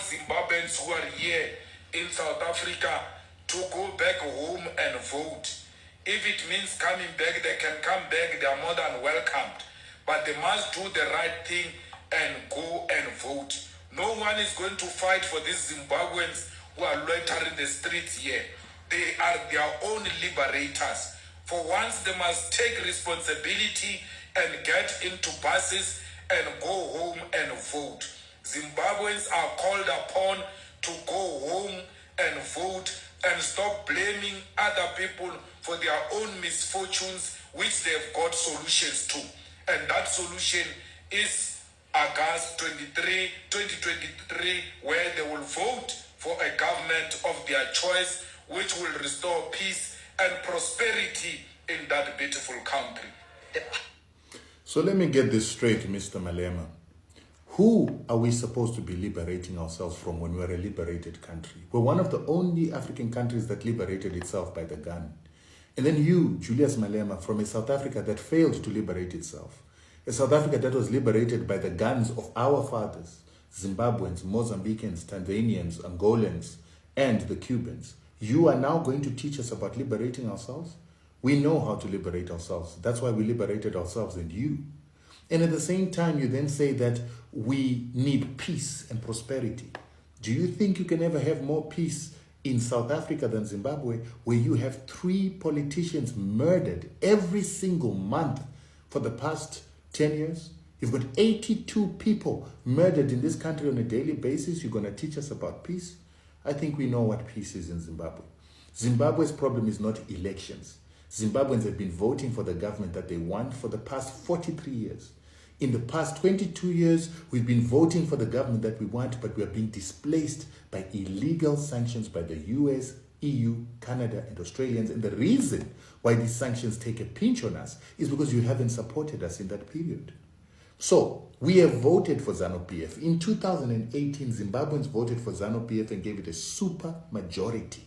Zimbabweans who are here in South Africa to go back home and vote. If it means coming back, they can come back. They are more than welcomed. But they must do the right thing and go and vote. No one is going to fight for these Zimbabweans who are loitering the streets here. They are their own liberators. For once, they must take responsibility and get into buses and go home and vote. Zimbabweans are called upon to go home and vote and stop blaming other people for their own misfortunes, which they've got solutions to. And that solution is August 23, 2023, where they will vote for a government of their choice, which will restore peace and prosperity in that beautiful country. So let me get this straight, Mr. Malema. Who are we supposed to be liberating ourselves from when we're a liberated country? We're one of the only African countries that liberated itself by the gun. And then you, Julius Malema, from a South Africa that failed to liberate itself. A South Africa that was liberated by the guns of our fathers, Zimbabweans, Mozambicans, Tanzanians, Angolans, and the Cubans. You are now going to teach us about liberating ourselves? We know how to liberate ourselves. That's why we liberated ourselves and you. And at the same time, you then say that we need peace and prosperity. Do you think you can ever have more peace in South Africa than Zimbabwe, where you have 3 politicians murdered every single month for the past 10 years? You've got 82 people murdered in this country on a daily basis. You're going to teach us about peace? I think we know what peace is in Zimbabwe. Zimbabwe's problem is not elections. Zimbabweans have been voting for the government that they want for the past 43 years. In the past 22 years, we've been voting for the government that we want, but we are being displaced by illegal sanctions by the US, EU, Canada, and Australians. And the reason why these sanctions take a pinch on us is because you haven't supported us in that period. So we have voted for ZANU-PF. In 2018, Zimbabweans voted for ZANU-PF and gave it a super majority.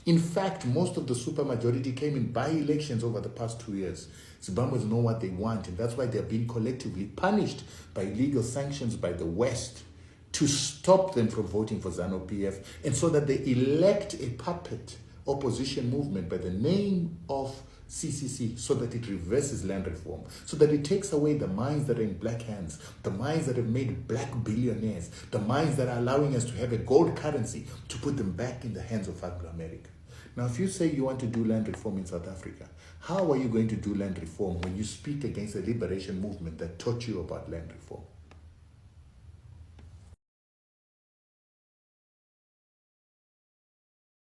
In fact, most of the supermajority came in by-elections over the past 2 years. Zimbabweans know what they want, and that's why they're being collectively punished by illegal sanctions by the West to stop them from voting for ZANU-PF, and so that they elect a puppet opposition movement by the name of CCC, so that it reverses land reform, so that it takes away the mines that are in black hands, the mines that have made black billionaires, the mines that are allowing us to have a gold currency, to put them back in the hands of Anglo-America. Now, if you say you want to do land reform in South Africa, how are you going to do land reform when you speak against a liberation movement that taught you about land reform?